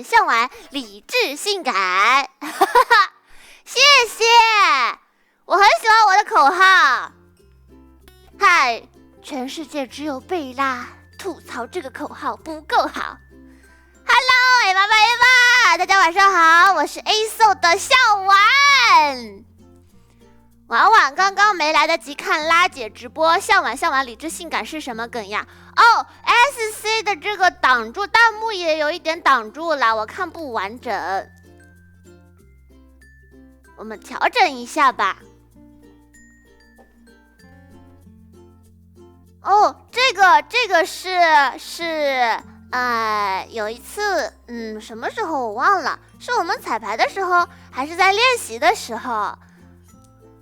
向晚，理智性感。谢谢，我很喜欢我的口号。嗨，全世界只有贝拉吐槽这个口号不够好。Hello， A 爸爸 A 爸，大家晚上好，我是 ASO 的向晚。婉婉刚刚没来得及看拉姐直播，向晚理智性感是什么梗呀？哦 ，SC 的这个挡住弹幕也有一点挡住了，我看不完整，我们调整一下吧。哦，这个是有一次，什么时候我忘了，是我们彩排的时候，还是在练习的时候？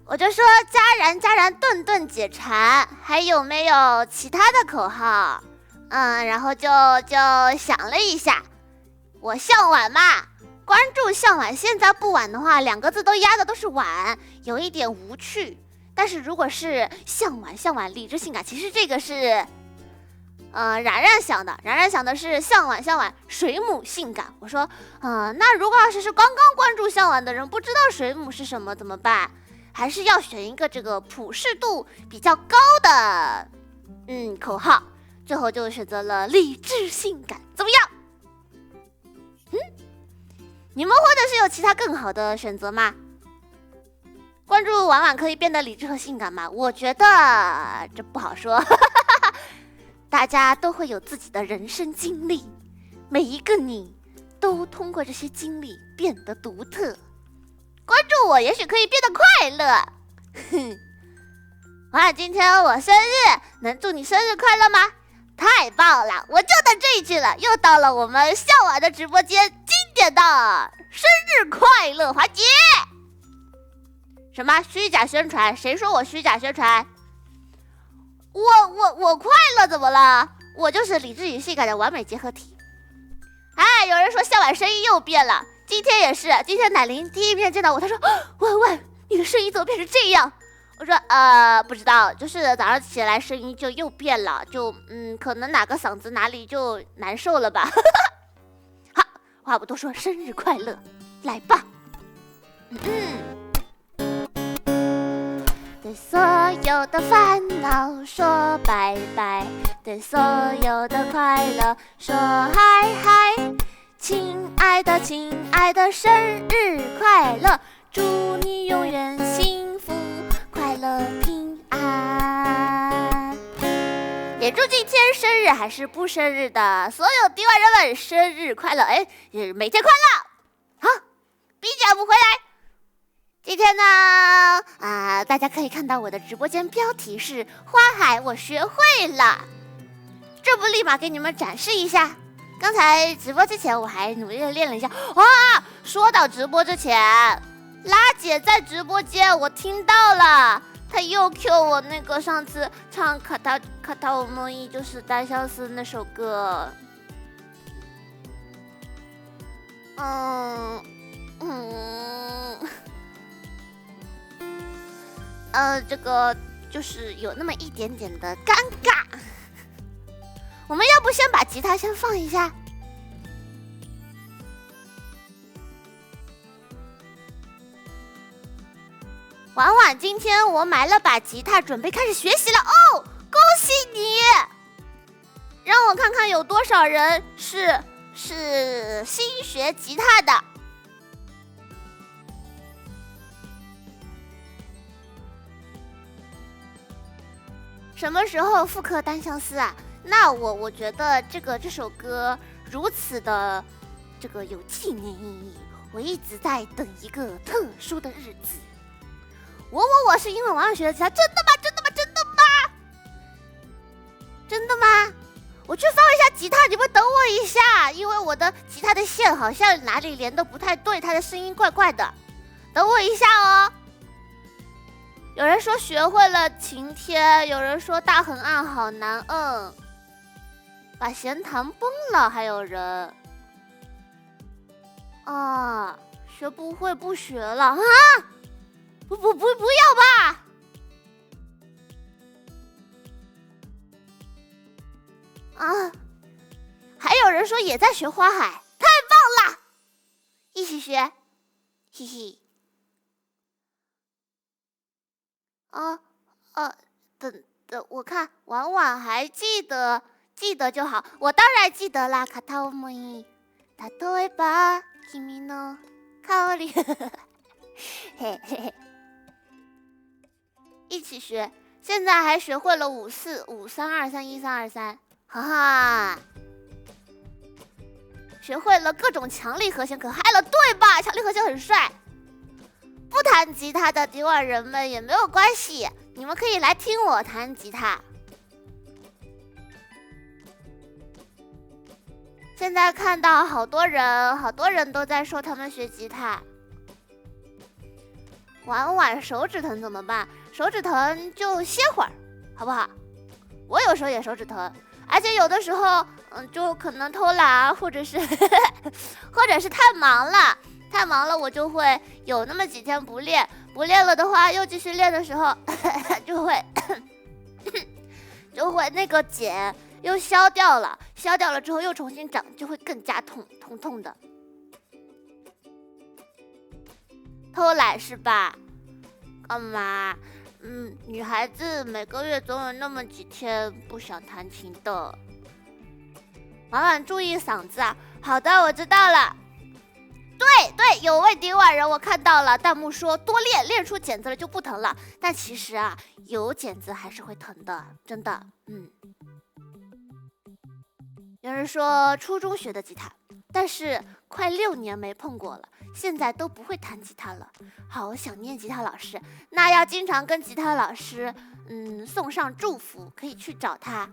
我就说家然顿顿解馋，还有没有其他的口号？然后就想了一下，我向晚嘛，关注向晚，现在不晚的话，2个字都压的都是晚，有一点无趣。但是如果是向晚理智性感，其实这个是然然想的是向晚水母性感。我说那如果要是刚刚关注向晚的人不知道水母是什么怎么办？还是要选一个这个普适度比较高的口号，最后就选择了理智性感，怎么样？你们或者是有其他更好的选择吗？关注婉婉可以变得理智和性感吗？我觉得这不好说。大家都会有自己的人生经历，每一个你都通过这些经历变得独特。关注我也许可以变得快乐。哇，今天我生日，能祝你生日快乐吗？太棒了，我就等这一句了。又到了我们向晚的直播间经典的生日快乐环节。什么虚假宣传？谁说我虚假宣传？我快乐怎么了？我就是理智与性感的完美结合体。有人说向晚声音又变了，今天也是，今天乃琳第一面见到我，她说婉，你的声音怎么变成这样？我说不知道，就是早上起来声音就又变了，就可能哪个嗓子哪里就难受了吧。好，话不多说，生日快乐，来吧。对所有的烦恼说拜拜，对所有的快乐说嗨嗨。亲爱的生日快乐，祝你永远幸福快乐平安。也祝今天生日还是不生日的所有迪万人们生日快乐，每天快乐。好，BGM回来。今天呢大家可以看到我的直播间标题是花海我学会了，这不立马给你们展示一下。刚才直播之前我还努力的练了一下。说到直播之前，拉姐在直播间我听到了，她又 Q 我那个上次唱卡塔我梦忆就是单相思那首歌。这个就是有那么一点点的尴尬。我们要不先把吉他先放一下？婉婉，今天我买了把吉他，准备开始学习了哦！恭喜你！让我看看有多少人是新学吉他的。什么时候复刻单相思啊？那我觉得这首歌如此的这个有纪念意义，我一直在等一个特殊的日子。我是因为婉婉学的吉他，真的吗？真的吗？我去放一下吉他，你们等我一下，因为我的吉他的线好像哪里连的不太对，它的声音怪怪的，等我一下哦。有人说学会了晴天，有人说大横按好难摁，把弦弹崩了，还有人学不会不学了啊！不要吧！还有人说也在学花海，太棒了！学，嘿嘿。等，我看婉婉还记得就好。我当然记得啦。片思い、例えば君の香り。嘿嘿嘿，一起学。现在还学会了5/4、5/3、2/3、1/3、2/3，哈哈。学会了各种强力和弦，可嗨了，对吧？强力和弦很帅。不弹吉他的迪瓦人们也没有关系，你们可以来听我弹吉他。现在看到好多人都在说他们学吉他。婉婉手指疼怎么办？手指疼就歇会儿，好不好？我有时候也手指疼，而且有的时候，就可能偷懒，或者是太忙了，我就会有那么几天不练了的话，又继续练的时候，就会那个茧又消掉了之后又重新长，就会更加痛的。偷懒是吧？干嘛？女孩子每个月总有那么几天不想弹琴的。婉婉注意嗓子啊。好的，我知道了。对，有位迪瓦人我看到了，弹幕说多练出茧子了就不疼了，但其实啊，有茧子还是会疼的，真的。有人说初中学的吉他，但是快6年没碰过了，现在都不会弹吉他了，好想念吉他老师。那要经常跟吉他老师送上祝福，可以去找他。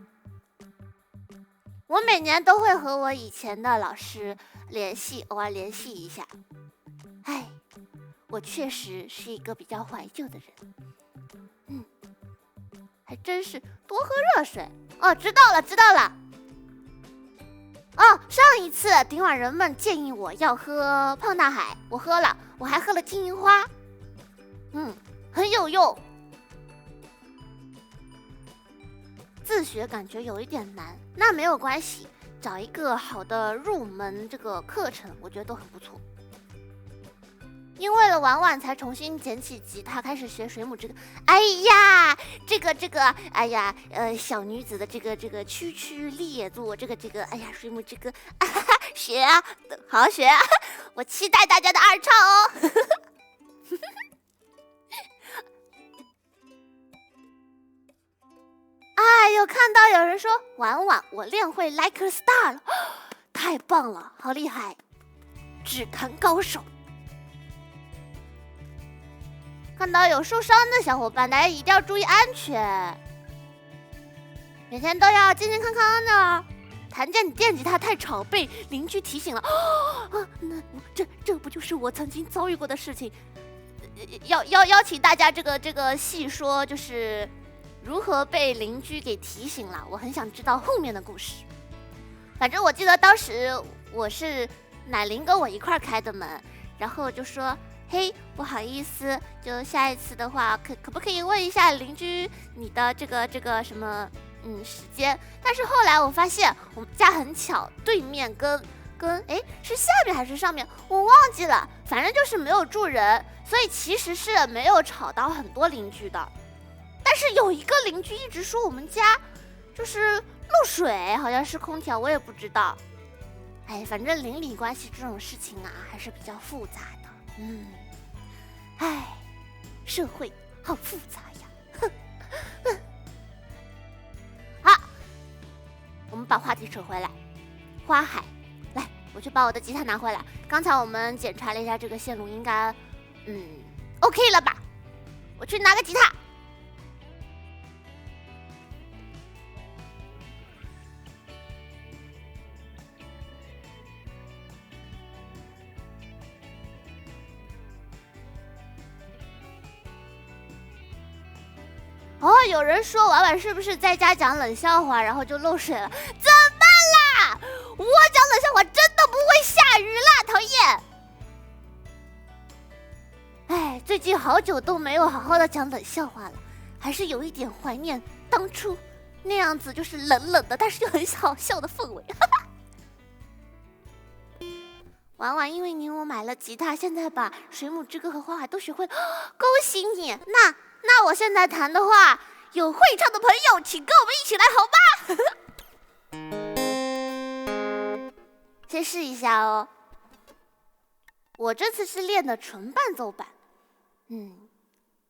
我每年都会和我以前的老师偶尔联系一下。我确实是一个比较怀旧的人。还真是多喝热水。知道了。上一次顶碗人们建议我要喝胖大海，我喝了，我还喝了金银花，很有用。自学感觉有一点难，那没有关系，找一个好的入门这个课程，我觉得都很不错。因为了婉婉才重新捡起吉他开始学水母之歌。小女子的这个区区列作，水母之歌，学啊，好好学啊！我期待大家的二唱哦。有看到有人说婉婉，我练会 Like a Star 了，太棒了，好厉害，指弹高手。看到有受伤的小伙伴，大家一定要注意安全，每天都要健健康康的。弹电吉他太吵，被邻居提醒了。那这不就是我曾经遭遇过的事情？邀请大家这个细说，就是如何被邻居给提醒了。我很想知道后面的故事。反正我记得当时我是奶玲跟我一块开的门，然后就说。嘿，不好意思，就下一次的话，可不可以问一下邻居你的这个什么时间？但是后来我发现我们家很巧，对面跟是下面还是上面，我忘记了，反正就是没有住人，所以其实是没有吵到很多邻居的。但是有一个邻居一直说我们家就是漏水，好像是空调，我也不知道。反正邻里关系这种事情啊，还是比较复杂的。社会好复杂呀。好，我们把话题扯回来。花海，来，我去把我的吉他拿回来。刚才我们检查了一下这个线路，应该OK 了吧？我去拿个吉他。有人说婉婉是不是在家讲冷笑话，然后就漏水了？怎么啦？我讲冷笑话真的不会下雨啦，讨厌！最近好久都没有好好的讲冷笑话了，还是有一点怀念当初那样子，就是冷冷的，但是又很好笑的氛围。婉婉因为你我买了吉他，现在把水母之歌和花海都学会了，恭喜你！那我现在弹的话，有会唱的朋友请跟我们一起来好吗？先试一下哦。我这次是练的纯伴奏版，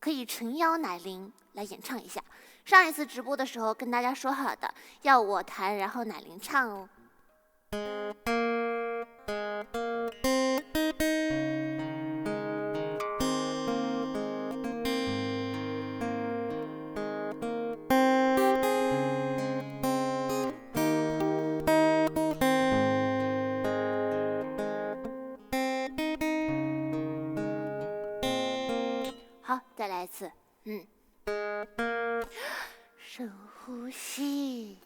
可以诚邀乃琳来演唱一下。上一次直播的时候跟大家说好的，要我弹，然后乃琳唱哦。好，再来一次。深呼吸。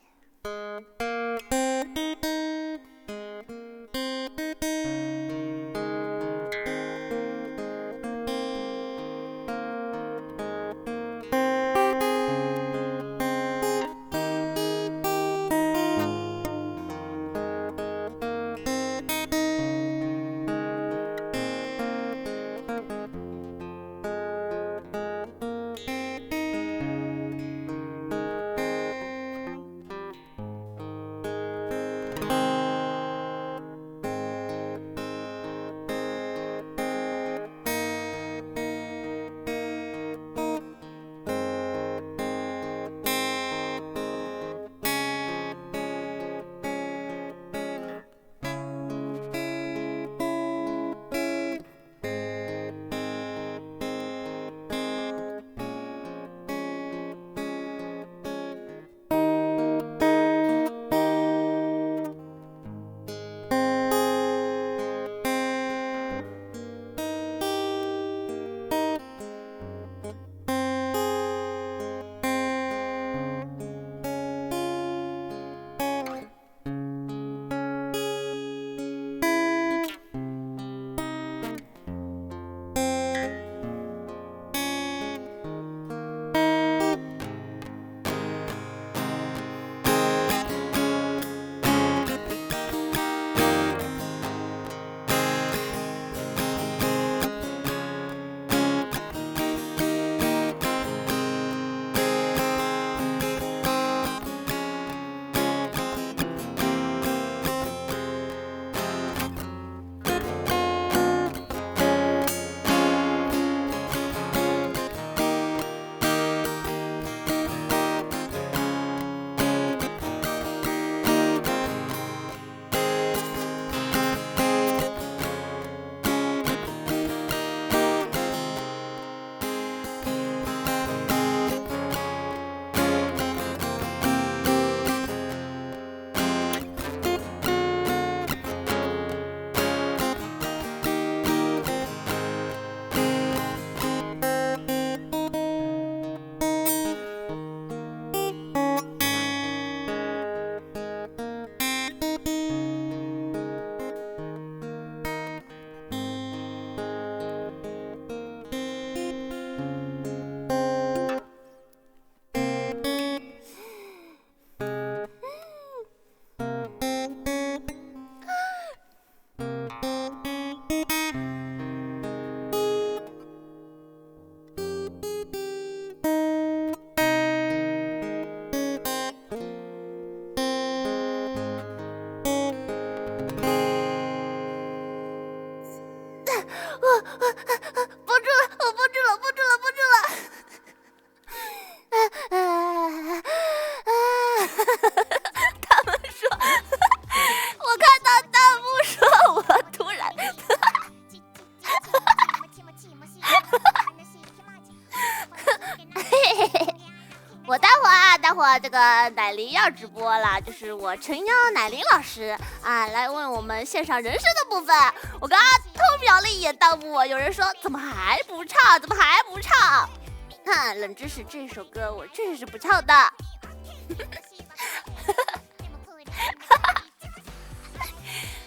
这个乃琳要直播了，就是我诚邀乃琳老师啊来问我们线上人声的部分。我刚刚偷瞄了一眼弹幕，有人说怎么还不唱？怎么还不唱？哼，冷知识，这首歌我确实是不唱的。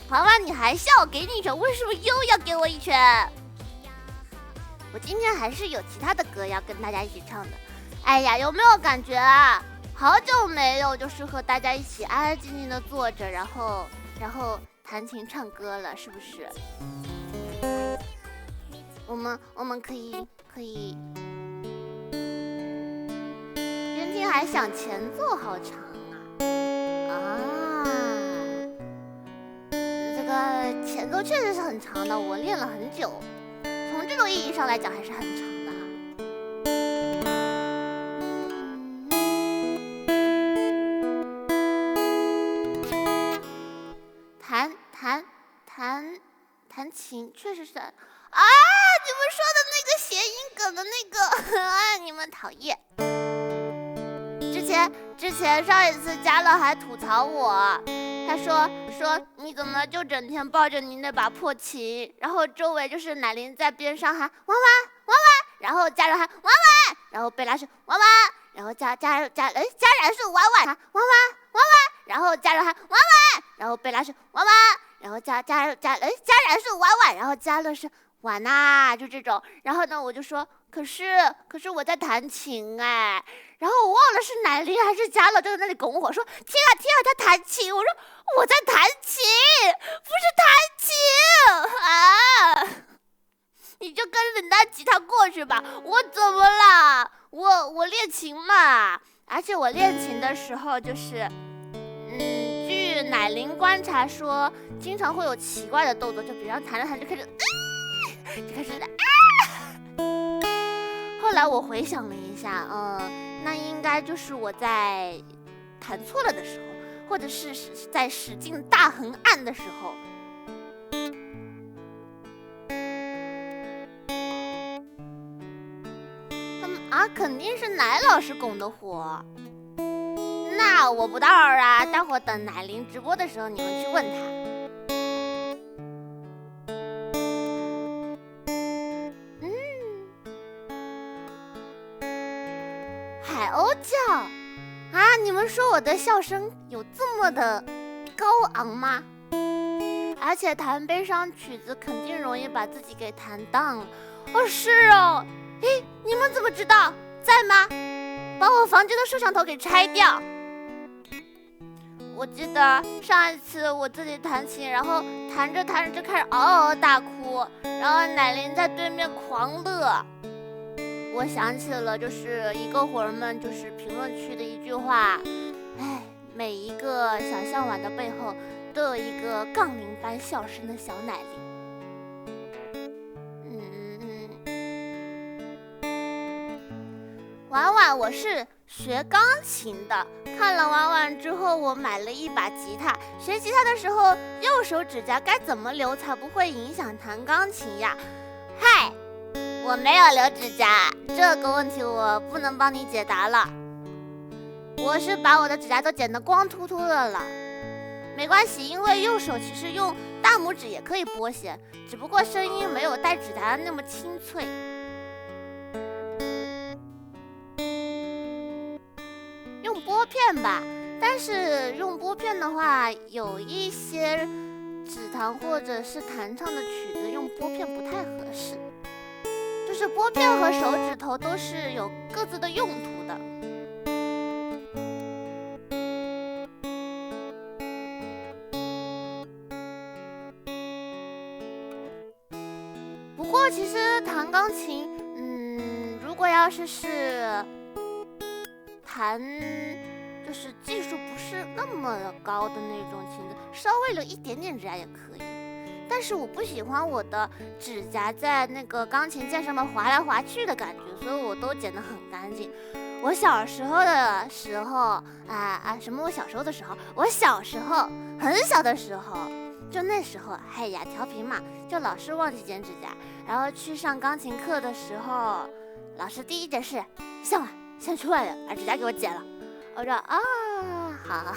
娃娃你还笑，给你一拳，为什么又要给我一拳？我今天还是有其他的歌要跟大家一起唱的。哎呀，有没有感觉啊？好久没有就是和大家一起安安静静的坐着，然后弹琴唱歌了，是不是？我们可以，边听还想前奏好长啊！这个前奏确实是很长的，我练了很久，从这种意义上来讲还是很长的弹琴确实是啊，你们说的那个谐音梗的那个啊，你们讨厌。之前上一次嘉乐还吐槽我，他说你怎么就整天抱着你那把破琴，然后周围就是乃琳在边上喊弯弯弯弯，然后嘉乐喊弯弯，然后贝拉是弯弯，然后嘉然是弯弯弯弯弯弯，然后嘉乐喊弯弯，然后贝拉是弯弯，然后嘉然是弯弯，然后嘉乐是玩呐，就这种。然后呢，我就说，可是我在弹琴哎。然后我忘了是乃琳还是嘉乐就在那里拱我说，听啊，他弹琴。我说我在弹琴，不是弹琴啊！你就跟着你那吉他过去吧，我怎么啦？我练琴嘛，而且我练琴的时候就是，据乃琳观察说，经常会有奇怪的动作，就比方弹着弹着就开始，后来我回想了一下，那应该就是我在弹错了的时候，或者是在使劲大横按的时候。肯定是乃老师拱的火。那我不知道啊，待会儿等乃琳直播的时候你们去问他。海鸥叫啊！你们说我的笑声有这么的高昂吗？而且弹悲伤曲子肯定容易把自己给弹荡了。是哦。你们怎么知道？在吗？把我房间的摄像头给拆掉。我记得上一次我自己弹琴，然后弹着就开始嗷嗷大哭，然后乃琳在对面狂乐。我想起了就是一个伙儿们就是评论区的一句话，每一个小象碗的背后都有一个杠铃般笑声的小乃琳。婉婉，我是学钢琴的。看了婉婉之后，我买了一把吉他。学吉他的时候，右手指甲该怎么留才不会影响弹钢琴呀？嗨，我没有留指甲，这个问题我不能帮你解答了。我是把我的指甲都剪得光秃秃的了。没关系，因为右手其实用大拇指也可以拨弦，只不过声音没有带指甲的那么清脆。用拨片吧，但是用拨片的话，有一些指弹或者是弹唱的曲子用拨片不太合适。就是拨片和手指头都是有各自的用途的。不过其实弹钢琴，如果要是弹就是技术不是那么高的那种琴子，稍微留一点点指甲也可以。但是我不喜欢我的指甲在那个钢琴键上面滑来滑去的感觉，所以我都剪得很干净。我小时候的时候我小时候的时候，我小时候很小的时候，就那时候调皮嘛，就老是忘记剪指甲，然后去上钢琴课的时候，老师第一件事，向晚先出来把指甲给我剪了。我说好。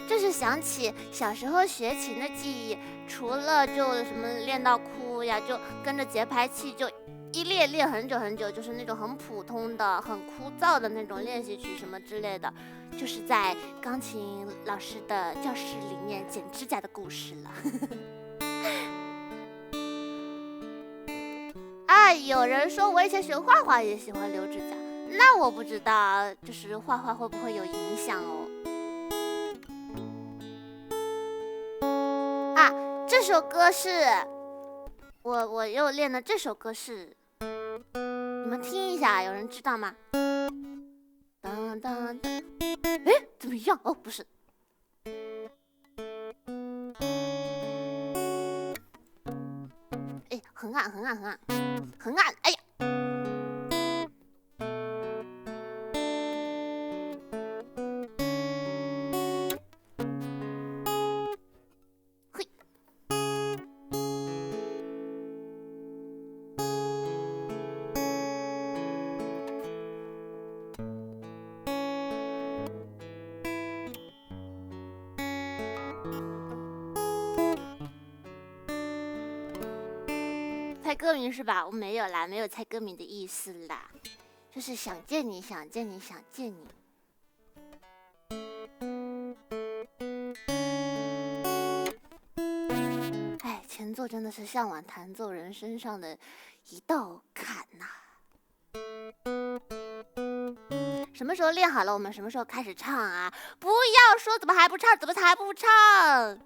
就是想起小时候学琴的记忆，除了就什么练到哭呀，就跟着节拍器就一练很久很久，就是那种很普通的很枯燥的那种练习曲什么之类的，就是在钢琴老师的教室里面剪指甲的故事了。有人说我以前学画画也喜欢留指甲，那我不知道就是画画会不会有影响哦。这首歌是我又练的这首歌是，你们听一下，有人知道吗？当当当，哎，怎么一样？哦，不是。哎，很暗，很暗，很暗，很暗！哎呀。猜歌名是吧？我没有啦，没有猜歌名的意思啦，就是想见你，想见你，想见你。哎，前奏真的是向往弹奏人身上的一道坎呐。什么时候练好了，我们什么时候开始唱啊？不要说怎么还不唱，怎么还不唱？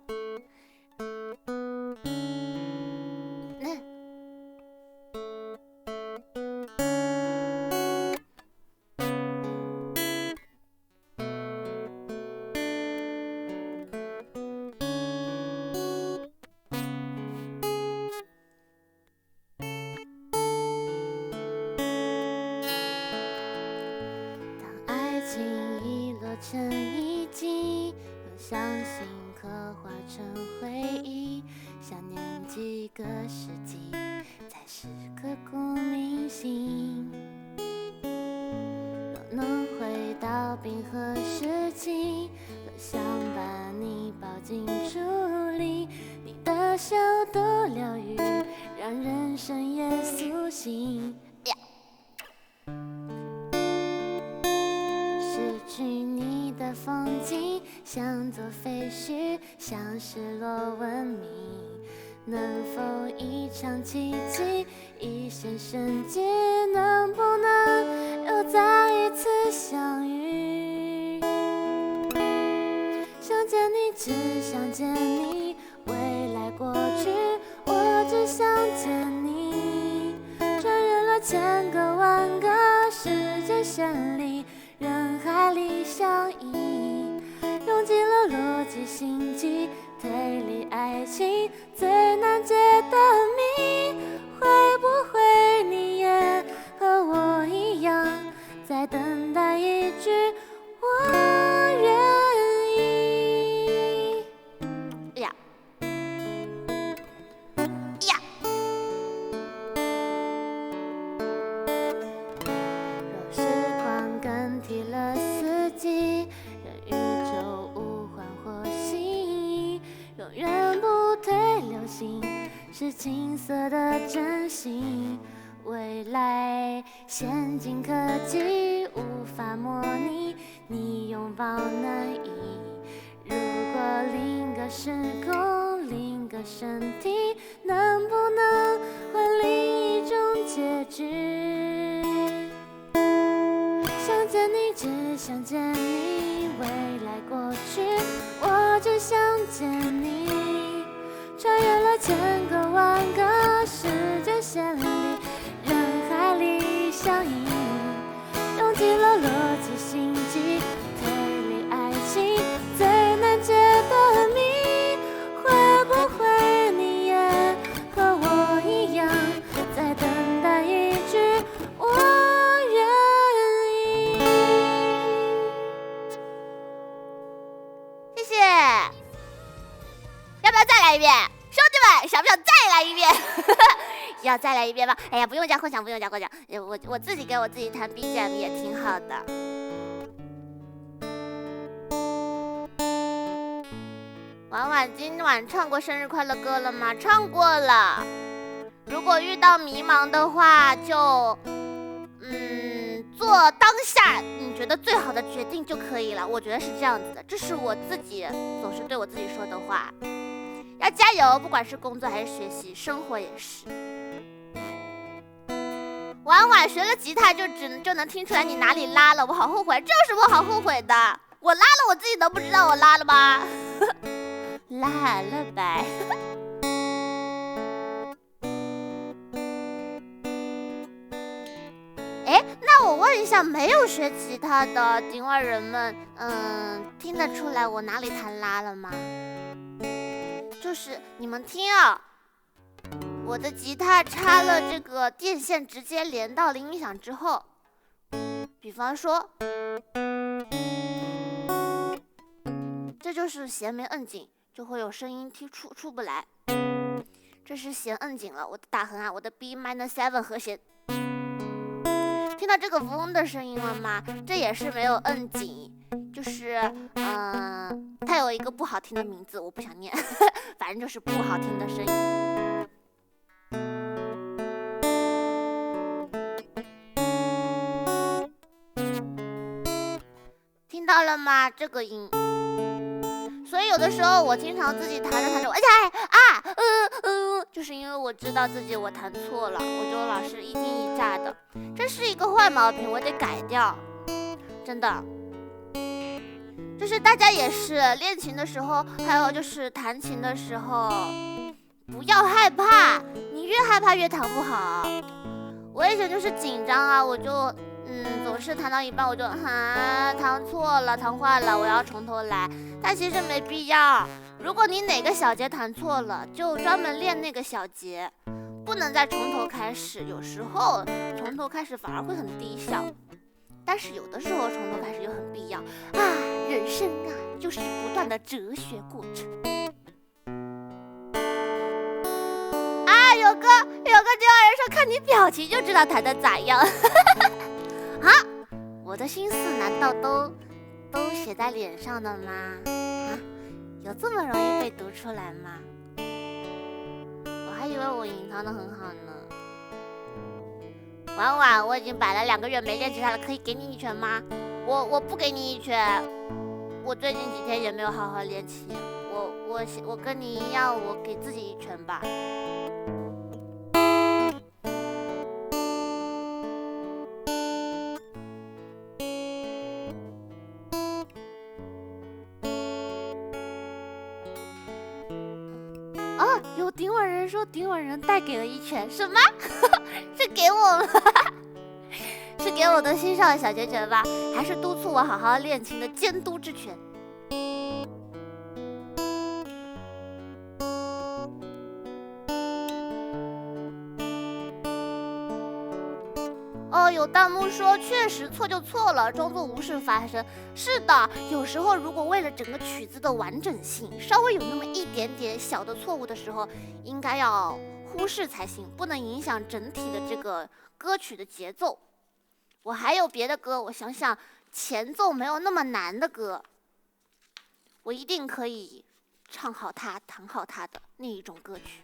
成遗迹，又相信刻画成回忆，想念几个世纪，才是刻骨铭心。若能回到冰河时期，多想把你抱进处理，你的笑的疗愈，让人深夜苏醒。失去你的风景，像座废墟，像失落文明。能否一场奇迹，一线生机，能不能又再一次相遇？想见你，只想见你，未来过去，我只想见你。穿越了千个万个时间线里，人海里相依，用尽了逻辑心机，推理爱情最难解的谜。会不会你也和我一样，在等待一句我愿意？呀呀！若时光更替了四季，让宇宙无缓或心意，永远不退流行，是青涩的真心。未来先进科技无法模拟，你拥抱难以。如果另个时空，另个身体，能不能换另一种结局？想见你，只想见你，未来过去，我只想见你。穿越了千个万个时间线里，人海里相依，用尽了逻辑心机，推理爱情最难解的谜。会不会你也和我一样，在等待一句我愿意？谢谢。要不要再来一遍？兄弟们，想不想再来一遍？要再来一遍吗？哎呀，不用加混响，不用加混响，我自己给我自己弹 BGM 也挺好的。婉婉今晚唱过生日快乐歌了吗？唱过了。如果遇到迷茫的话，就做当下你觉得最好的决定就可以了。我觉得是这样子的，这是我自己总是对我自己说的话。要加油，不管是工作还是学习，生活也是。婉婉学了吉他就能听出来你哪里拉了，我好后悔，这有什么好后悔的？我拉了，我自己都不知道我拉了吗？拉了呗。问一下没有学吉他的顶碗人们，听得出来我哪里弹拉了吗？就是你们听啊，我的吉他插了这个电线，直接连到了音响之后，比方说，这就是弦没摁紧，就会有声音出不来。这是弦摁紧了，我的大横按，我的 B-7 和弦。听到这个嗡的声音了吗？这也是没有摁紧，就是它有一个不好听的名字，我不想念，反正就是不好听的声音。听到了吗？这个音。所以有的时候我经常自己弹着弹着，就是因为我知道自己我弹错了，我就老是一惊一乍的，这是一个坏毛病，我得改掉，真的。就是大家也是练琴的时候，还有就是弹琴的时候，不要害怕，你越害怕越弹不好。我以前就是紧张啊，我就总是弹到一半我就弹错了，弹坏了，我要从头来。但其实没必要，如果你哪个小节弹错了，就专门练那个小节，不能再从头开始。有时候从头开始反而会很低效，但是有的时候从头开始又很必要啊。人生啊，就是不断的哲学过程啊。有个地方人说，看你表情就知道弹得咋样。啊，我的心思难道都写在脸上的吗？啊，有这么容易被读出来吗？我还以为我隐藏得很好呢。婉婉，我已经摆了2个月没练吉他了，可以给你一拳吗？我不给你一拳，我最近几天也没有好好练琴。我跟你一样，我给自己一拳吧。有顶碗人说顶碗人带给了一拳，什么？是给我吗？是给我的新上小拳拳吧？还是督促我好好练琴的监督之拳？有弹幕说确实错就错了，装作无事发生。是的，有时候如果为了整个曲子的完整性，稍微有那么一点点小的错误的时候，应该要忽视才行，不能影响整体的这个歌曲的节奏。我还有别的歌，我想想，前奏没有那么难的歌，我一定可以唱好它、弹好它的那一种歌曲。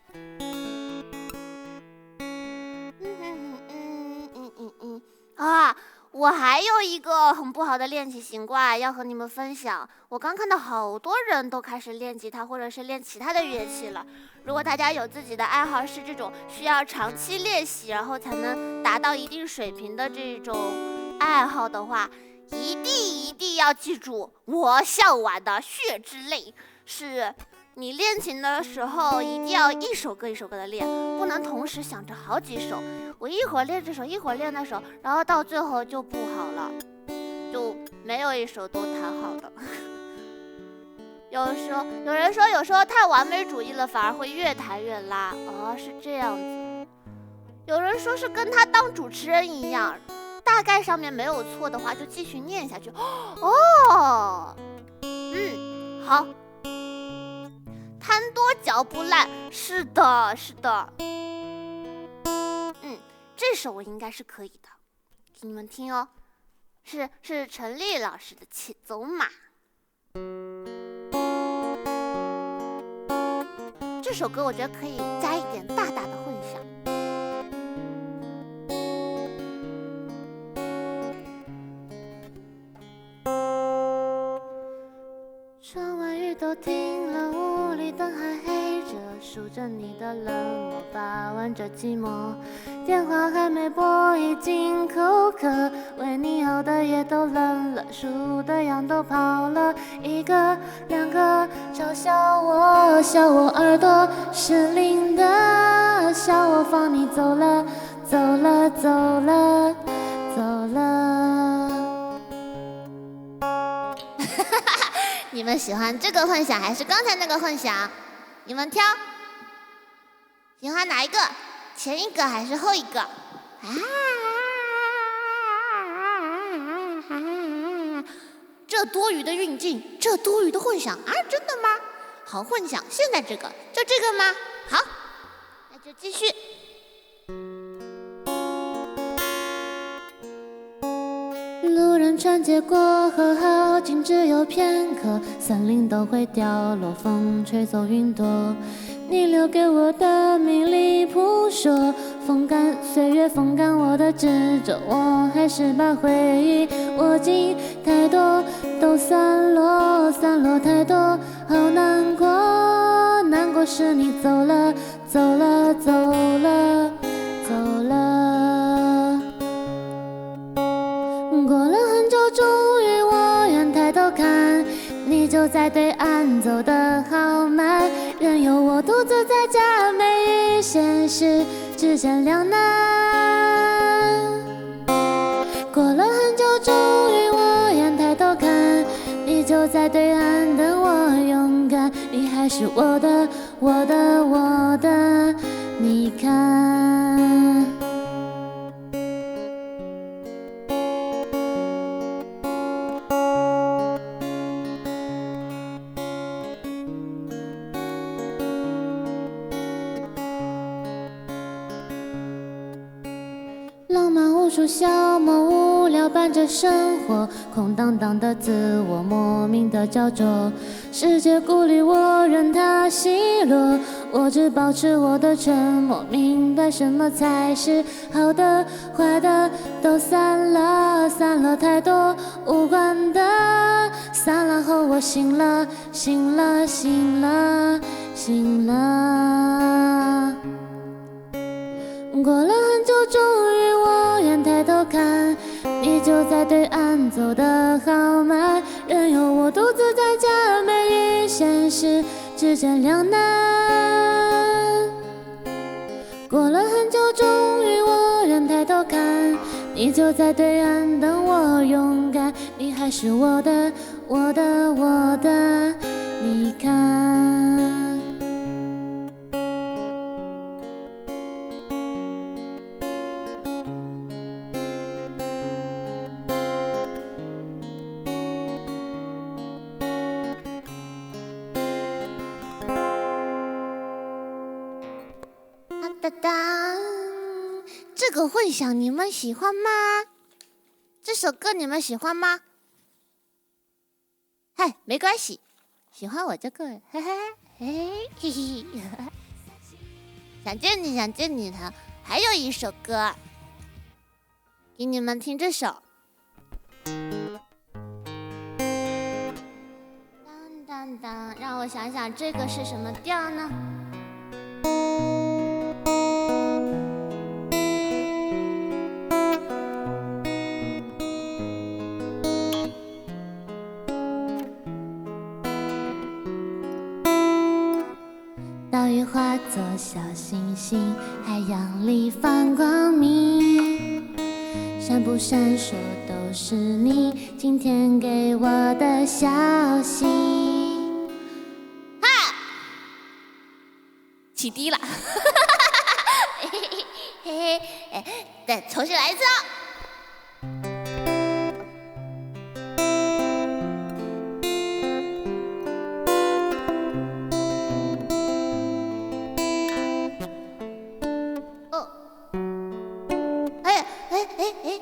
我还有一个很不好的练习习惯要和你们分享。我刚看到好多人都开始练吉他或者是练其他的乐器了。如果大家有自己的爱好是这种需要长期练习然后才能达到一定水平的这种爱好的话，一定要记住我想玩的血之泪，是你练琴的时候一定要一首歌一首歌的练，不能同时想着好几首。我一会儿练这首一会儿练那首，然后到最后就不好了，就没有一首都弹好的。有人说有时候太完美主义了，反而会越弹越拉。是这样子。有人说是跟他当主持人一样，大概上面没有错的话就继续念下去。好。贪多嚼不烂，是的。这首我应该是可以的，给你们听哦，是陈粒老师的《且走马》。这首歌我觉得可以加一点大大的混响。窗外雨都停了，屋里灯还黑着，数着你的冷漠，把玩着寂寞。电话还没拨，已经口渴，为你熬的夜都冷了，数的羊都跑了，一个两个，嘲笑我，笑我耳朵失灵的，笑我放你走了。喜欢这个混响还是刚才那个混响？你们挑，喜欢哪一个？前一个还是后一个？这多余的运镜，这多余的混响啊，真的吗？好混响，现在这个，就这个吗？好，那就继续。路人穿街过河，好景只有片刻，森林都会掉落，风吹走云朵。你留给我的迷离扑朔，风干岁月，风干我的执着，我还是把回忆握紧，太多都散落，散落太多，好难过，难过是你走了，走了，走了，走了。过了很久，终于我愿抬头看，你就在对岸，走得好慢，任由我独自在假寐与现实之间两难。过了很久，终于我愿抬头看，你就在对岸等我勇敢，你还是我的，我的，我的，你看。浪漫无数消磨，无聊伴着生活，空荡荡的自我，莫名的焦灼。世界孤立我，任它奚落，我只保持我的沉默，明白什么才是好的，坏的都散了，散了太多无关的，散了后我醒了，醒了，醒了，醒了。过了很久，终于我愿抬头看，你就在对岸，走得好慢，任由我独自在假寐与现实之间两难。过了很久，终于我愿抬头看，你就在对岸等我勇敢，你还是我的，我的，我的，你看。哒哒，这个混响你们喜欢吗？这首歌你们喜欢吗？嗨，没关系，喜欢我这个，嘿嘿嘿嘿嘿，想见你，想见你的。还有一首歌，给你们听这首。当当当，让我想想，这个是什么调呢？岛屿化作小星星，海洋里放光明，闪不闪烁都是你今天给我的消息。哈，起低了，嘿嘿，再重新来一次哦。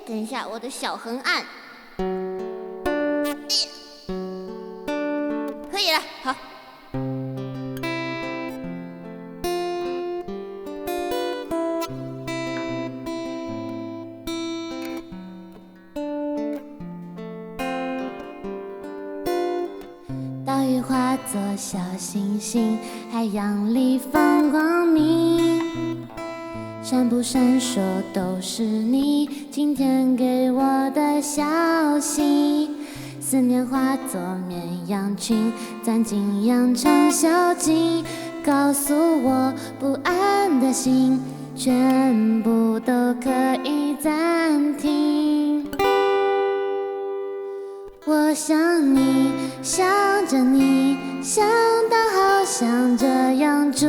等一下，我的小横按，可以了，好。岛屿化作小星星，海洋里放光明。闪不闪烁都是你今天给我的消息，思念化作绵羊群，钻进羊肠小径，告诉我不安的心全部都可以暂停。我想你想着你，想到好想这样住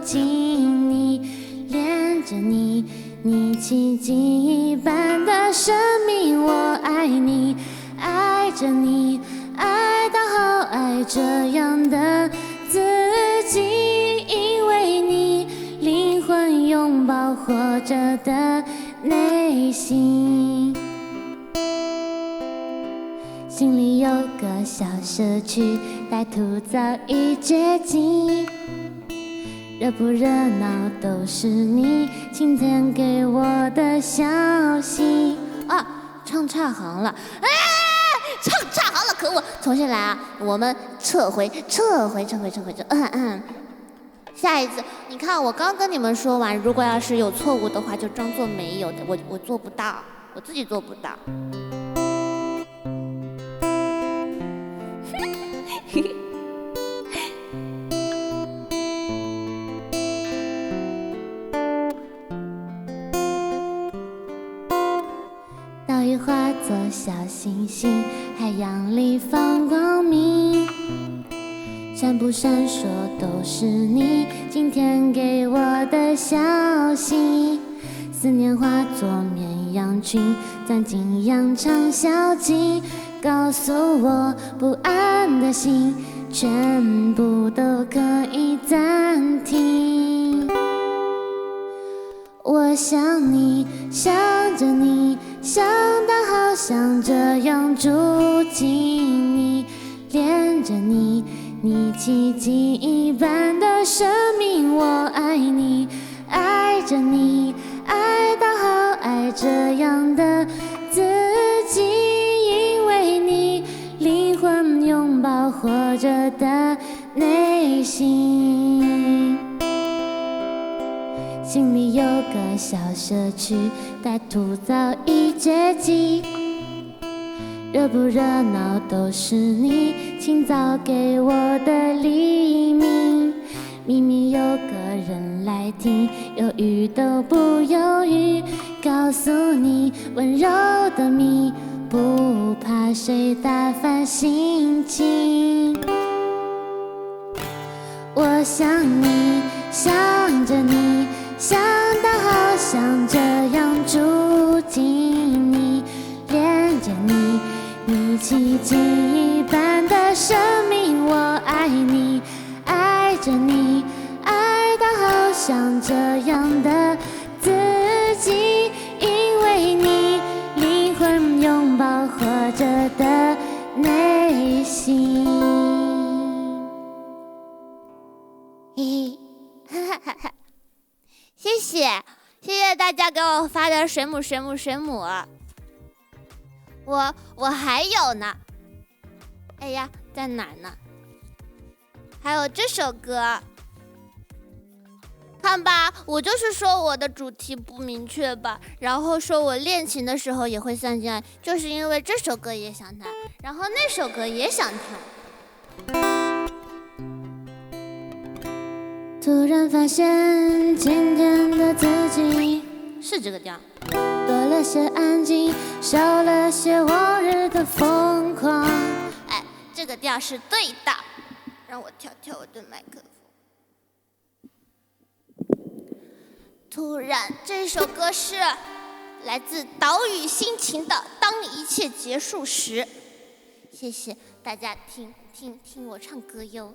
进你，恋着你，你奇迹一般的生命，我爱你，爱着你，爱到好爱这样的自己，因为你灵魂拥抱活着的内心。心里有个小社区，歹徒早已绝迹，热不热闹都是你今天给我的消息啊！唱差行了，唱差行了，可恶！重新来啊！我们撤回。下一次，你看我刚跟你们说完，如果要是有错误的话，就装作没有的。我做不到，我自己做不到。岛屿化作小星星，海洋里放光明，闪不闪烁都是你今天给我的消息。思念化作绵羊群，钻进羊肠小径，告诉我不安的心全部都可以暂停。我想你，想着你，想到好想这样住进你，恋着你，你奇迹一般的生命，我爱你，爱着你，爱到好爱这样的自己，因为你灵魂拥抱活着的内心。心里有个小社区，歹徒早已绝迹，热不热闹都是你清早给我的黎明。明明有个人来听，犹豫都不犹豫，告诉你温柔的谜，不怕谁打翻心情。我想你，想着你，想到好想这样住进你，恋着你，你奇迹一般的生命，我爱你，爱着你，爱到好想这样的自己，因为你灵魂拥抱活着的内心。嘿嘿，哈哈哈！谢谢大家给我发的水母。我还有呢，哎呀，在哪儿呢？还有这首歌，看吧，我就是说我的主题不明确吧，然后说我练琴的时候也会算进来，就是因为这首歌也想弹，然后那首歌也想弹。突然发现今天的自己是这个调，多了些安静，少了些往日的疯狂。哎，这个调是对的，让我调调我的麦克风。突然，这首歌是来自岛屿心情的《当一切结束时》。谢谢大家听我唱歌哟。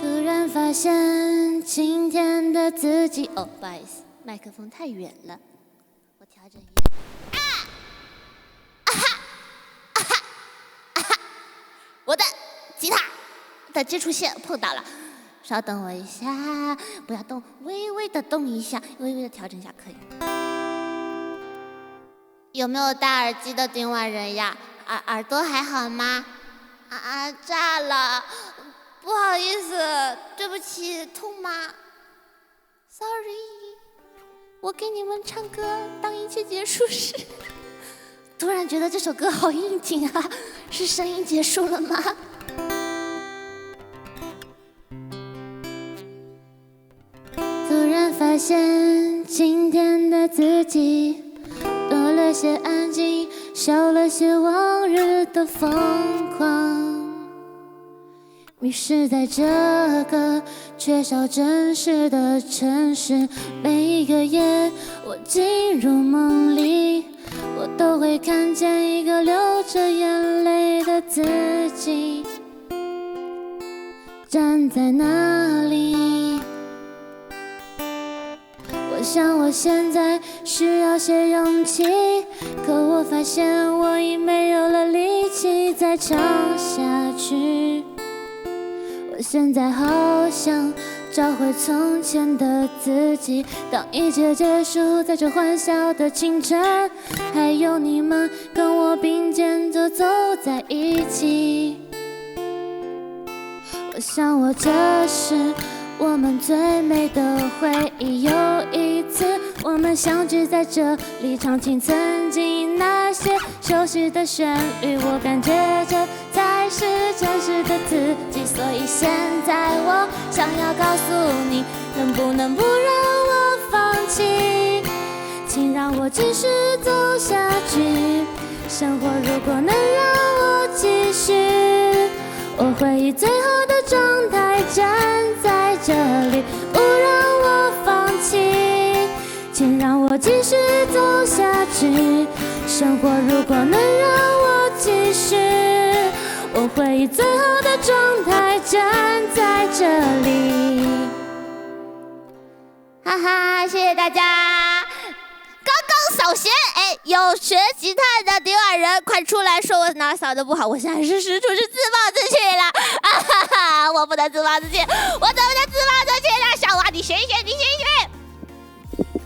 突然发现今天的自己，不好意思，麦克风太远了，我调整一下。我的吉他的接触线碰到了，稍等我一下，不要动，微微的动一下，微微的调整一下可以。有没有戴耳机的顶碗人呀？耳朵还好吗？炸了，不好意思，对不起，痛吗 ？Sorry， 我给你们唱歌，当一切结束时。突然觉得这首歌好应景啊，是声音结束了吗？突然发现今天的自己多了些安静，少了些往日的疯狂。迷失在这个缺少真实的城市，每一个夜我进入梦里，我都会看见一个流着眼泪的自己站在那里。我想我现在需要些勇气，可我发现我已没有了力气再唱下去。我现在好想找回从前的自己，当一切结束，在这欢笑的清晨，还有你们跟我并肩着走在一起。我想我这是我们最美的回忆，有一次我们相聚在这里，唱起曾经那些熟悉的旋律，我感觉这才是真实的自己。所以现在我想要告诉你，能不能不让我放弃，请让我继续走下去。生活如果能让我继续，我会以最好的状态站在这里，不让我放弃，请让我继续走下去。生活如果能让我继续，我会以最好的状态站在这里。哈哈，谢谢大家。刚刚扫弦，有学吉他的迪尔人，快出来说我哪扫的不好！我现在是使出是自暴自弃了，啊哈哈！我不能自暴自弃，我怎么能自暴自弃呢？小娃，你学一学，你学一学。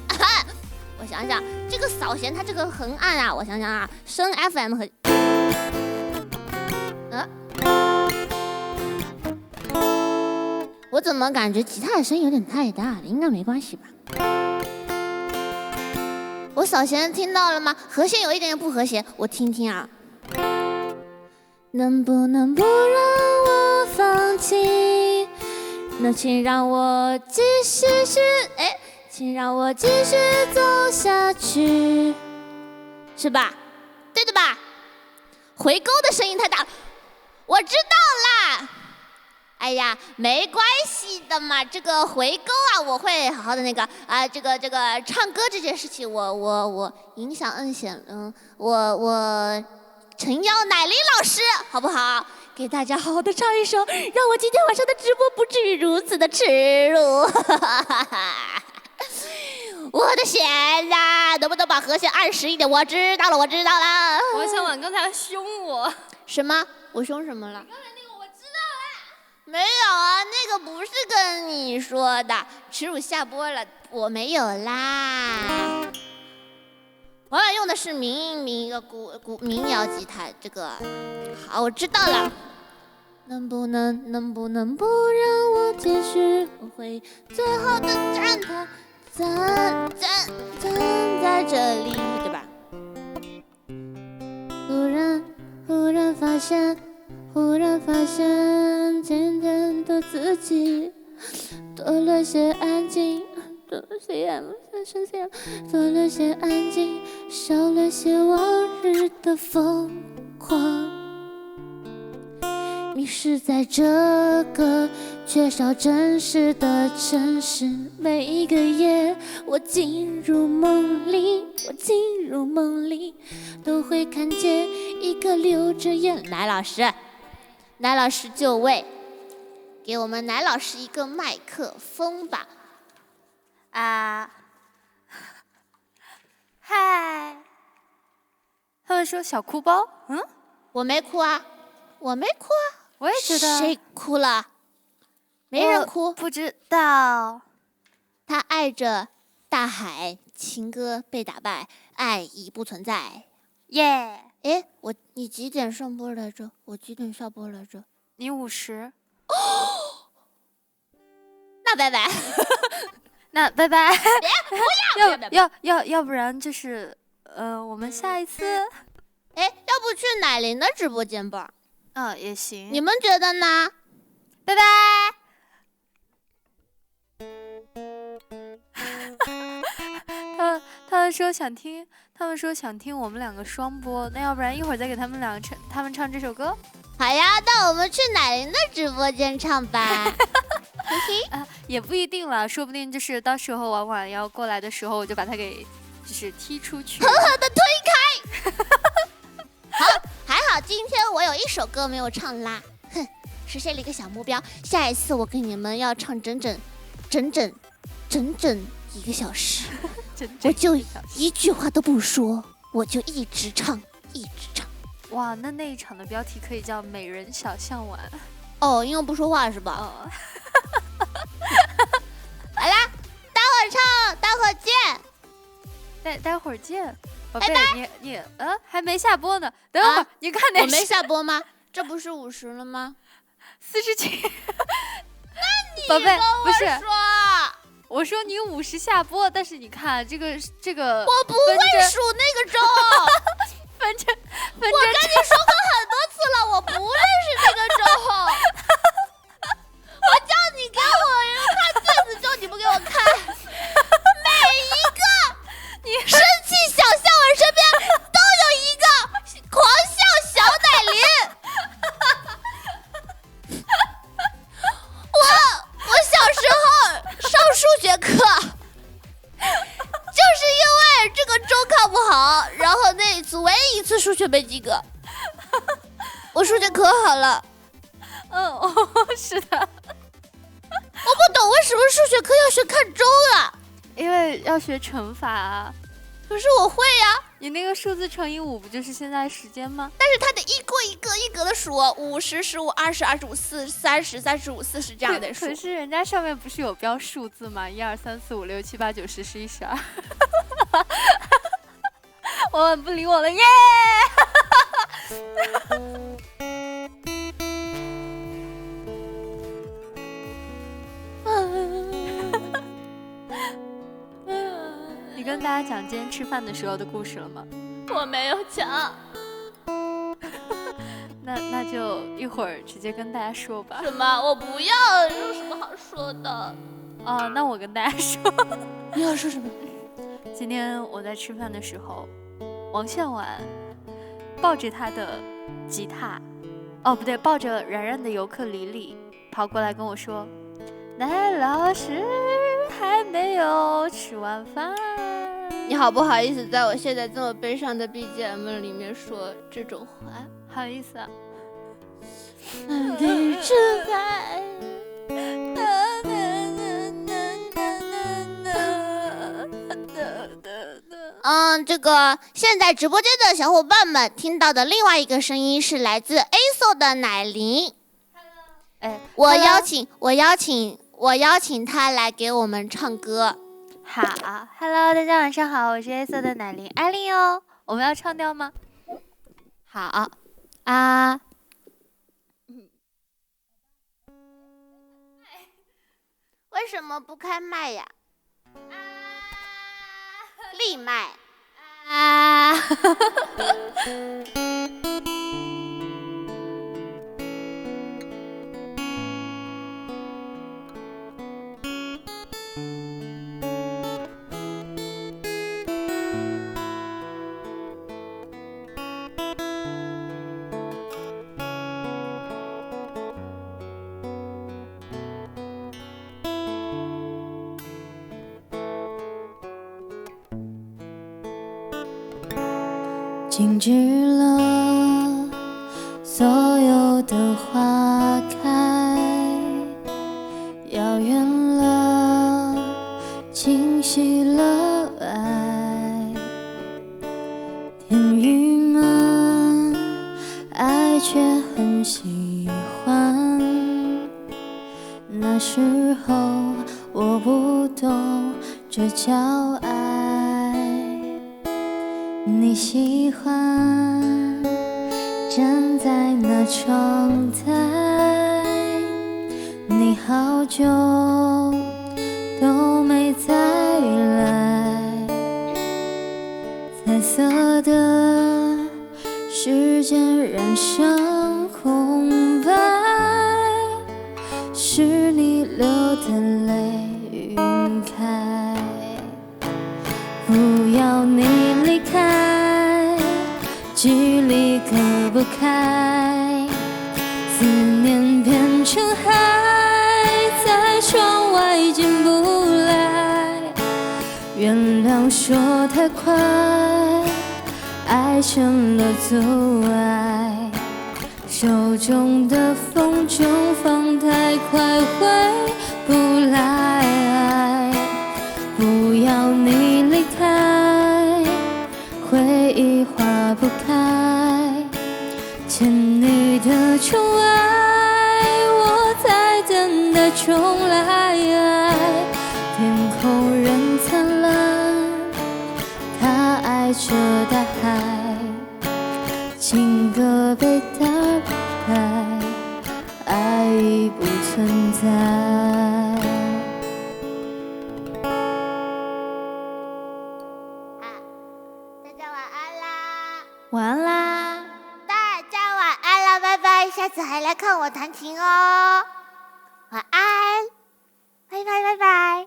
啊哈，我想想，这个扫弦它这个横按啊，我想想啊，升 FM 和我怎么感觉吉他的声音有点太大了？应该没关系吧？我扫弦听到了吗？和弦有一点点不和谐，我听听啊。能不能不让我放弃？那请让我继续请让我继续走下去，是吧？对的吧？回勾的声音太大，我知道啦。哎呀，没关系的嘛，这个回勾啊，我会好好的那个啊，这个唱歌这件事情，我影响恩显，我诚邀乃琳老师，好不好？给大家好好的唱一首，让我今天晚上的直播不至于如此的耻辱。我的弦呀，能不能把和弦按实一点？我知道了。王小婉刚才凶我，什么？我凶什么了？没有啊，那个不是跟你说的，耻辱下播了，我没有啦。我俩用的是一个民谣吉他，这个好，我知道了。能不能不让我继续？我会最好的站在这里，对吧？忽然发现今天的自己多了些安静，多了些安静，少了些往日的疯狂。迷失在这个缺少真实的城市，每一个夜我进入梦里，都会看见一个流着眼。奶老师就位，给我们奶老师一个麦克风吧。嗨，他们说小哭包，我没哭啊，我也觉得。谁哭了？没人哭。不知道。他爱着大海，情歌被打败，爱已不存在。耶！你几点上播来着？我几点下播来着？你50。那拜拜。那拜拜。不要。要不然就是我们下一次。要不去乃琳的直播间吧？也行。你们觉得呢？拜拜。他们说想听我们两个双播，那要不然一会儿再给他们唱这首歌。好呀，那我们去乃琳的直播间唱吧。也不一定了，说不定就是到时候婉婉要过来的时候，我就把他给就是踢出去，狠狠的推开。好，还好今天我有一首歌没有唱啦，哼，实现了一个小目标。下一次我跟你们要唱整整1个小时，我就一句话都不说，我就一直唱。哇，那一场的标题可以叫美人小象玩。哦，因为不说话是吧？哦。好啦，待会儿唱，待会儿见。待会儿见，宝贝，拜拜。你还没下播呢，等会儿、你看那我没下播吗？这不是50了吗？47。那你宝贝不是说，我说你50下播，但是你看这个，我不会数那个钟。分着。我跟你说过很多次了，我不认识那个钟。我叫你给我看卷子钟，你不给我看。每一个你生气小象儿身边都有一个狂笑小乃琳。我小时候上数学课，就是因为这个钟考不好，然后那一次唯一一次数学没及格。我数学可好了。是的。我不懂为什么数学课要学看钟啊？因为要学乘法啊。可是我会呀。你那个数字乘以5不就是现在时间吗？但是它得一个的数，50、15、20、25、40、30、35、40这样的数。可是人家上面不是有标数字吗？1、2、3、4、5、6、7、8、9、10、11、12。我不理我了耶！你跟大家讲今天吃饭的时候的故事了吗？我没有讲。那就一会儿直接跟大家说吧。什么？我不要，有什么好说的？哦，那我跟大家说。你要说什么？今天我在吃饭的时候，王向晚抱着他的吉他，哦不对，抱着然然的尤克里里跑过来跟我说：“乃老师还没有吃完饭。”你好不好意思在我现在这么悲伤的 BGM 里面说这种话？好意思啊。吃饭。这个现在直播间的小伙伴们听到的另外一个声音是来自 ASO 的乃琳。我邀请他来给我们唱歌。好 ，Hello， 大家晚上好，我是 ASO 的乃琳艾琳哦。我们要唱调吗？好啊。为什么不开麦呀？立麦啊！静止了所有的花开，遥远了，清晰了爱。天宇们爱却很喜欢，那时候我不懂这叫爱。你喜欢站在那窗台，你好久都没再来。彩色的时间染上空白，是你流的泪晕开。不要要你离开，距离隔不开，思念变成海，在窗外进不来。原谅说太快，爱成了阻碍，手中的风筝放太快回不来。不要你离开，回忆化不开，欠你的宠爱，我在等待重来。天空仍灿烂，他爱着大海，情歌被打败，爱已不存在。大家晚安啦！晚安啦！大家晚安啦，拜拜！下次还来看我弹琴哦。晚安，拜拜拜拜。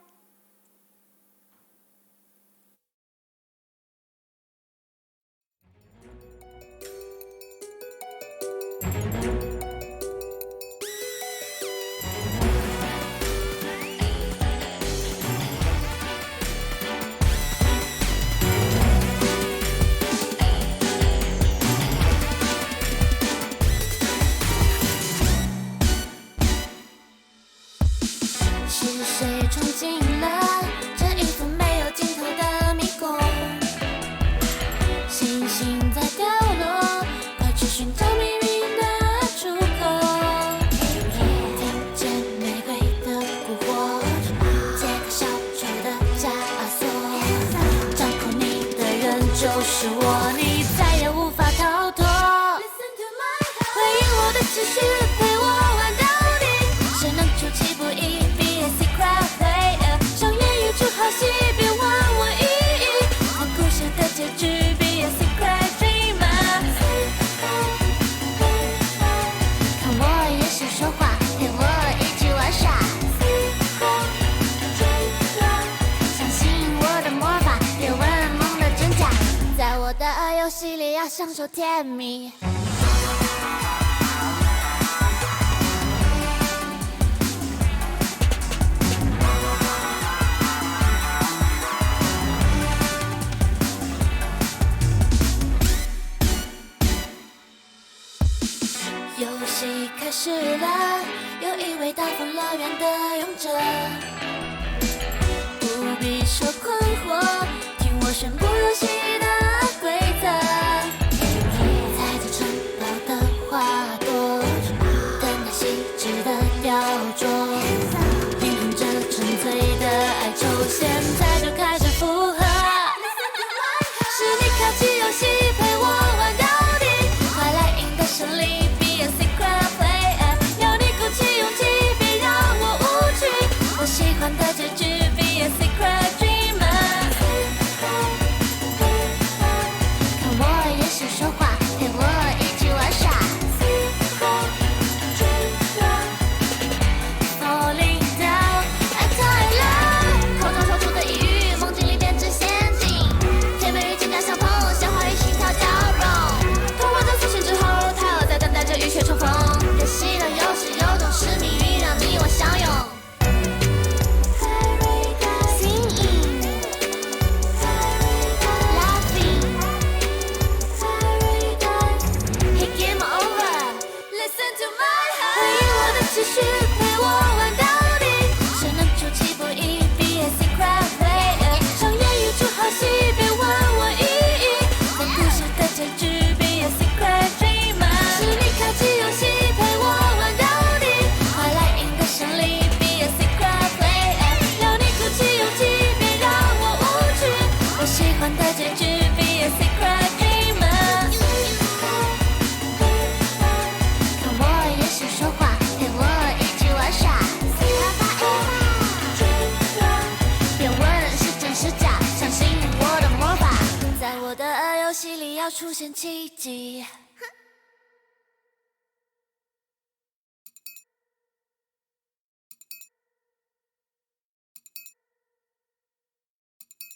是谁闯进了这一幅没有尽头的迷宫？星星在掉落，快去寻找秘密的出口。听见玫瑰的蛊惑，解开小丑的枷锁。掌控你的人就是我，你再也无法逃脱。回应我的期许，陪我玩到底，谁能出其不意？好戏，别问我意义。我故事的结局 ，Be a secret dreamer。看我也想说话，陪我一起玩耍。相信我的魔法，别问梦的真假。在我的游戏里要享受甜蜜。游戏开始了，有一位大风乐园的勇者，不必说困惑，听我宣布游戏的规则。踩着城堡的花朵，等待细致的雕琢，平衡着纯粹的哀愁，现在就开始复合。是你开启游戏，陪我玩到底，快来赢得胜利。我喜欢的结局 ，Be a secret dreamer。看我也想说话，陪我一起玩耍。Falling down， 爱太冷，口中说出的呓语，梦境里变成陷阱。甜美与情感相碰，鲜花与心跳交融。童话的出现之后，他又在等待着雨雪重逢。游戏的游戏有种使命运，让你我相拥。继续陪我玩到底，谁能出其不意 ？Be a secret player， 上演一出好戏，别问我意义。在故事的结局 ，Be a secret dreamer， 是你开启游戏，陪我玩到底，快来赢得胜利 ，Be a secret player， 要你鼓起勇气，别让我无趣。我喜欢的结局 ，Be a secret dreamer， 看我也想说话。别问是真是假，相信我的魔法，在我的游戏里要出现奇迹。